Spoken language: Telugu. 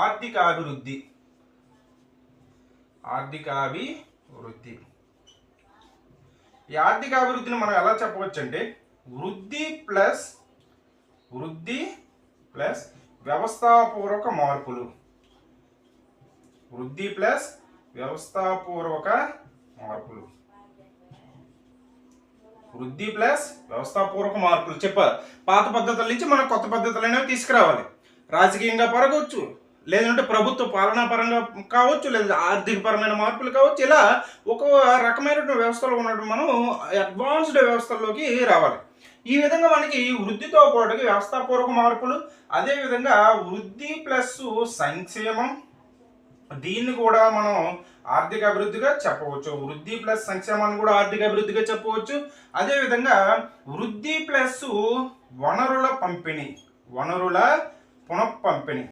ఆర్థికాభివృద్ధి. ఆర్థికాభివృద్ధి. ఈ ఆర్థికాభివృద్ధిని మనం ఎలా చెప్పవచ్చు అంటే వృద్ధి ప్లస్ వ్యవస్థాపూర్వక మార్పులు. వృద్ధి ప్లస్ వ్యవస్థాపూర్వక మార్పులు. వృద్ధి ప్లస్ వ్యవస్థాపూర్వక మార్పులు చెప్పారు. పాత పద్ధతుల నుంచి మనం కొత్త పద్ధతులు అనేవి తీసుకురావాలి. రాజకీయంగా పరగవచ్చు, లేదంటే ప్రభుత్వ పాలనా పరంగా కావచ్చు, లేదా ఆర్థిక పరమైన మార్పులు కావచ్చు. ఇలా ఒక రకమైనటువంటి వ్యవస్థలో ఉన్నట్టు మనం అడ్వాన్స్డ్ వ్యవస్థల్లోకి రావాలి. ఈ విధంగా మనకి వృద్ధితో పాటు వ్యవస్థాపూర్వక మార్పులు, అదేవిధంగా వృద్ధి ప్లస్ సంక్షేమం, దీన్ని కూడా మనం ఆర్థిక అభివృద్ధిగా చెప్పవచ్చు. వృద్ధి ప్లస్ సంక్షేమాన్ని కూడా ఆర్థిక అభివృద్ధిగా చెప్పవచ్చు. అదేవిధంగా వృద్ధి ప్లస్ వనరుల పునఃపంపిణీ.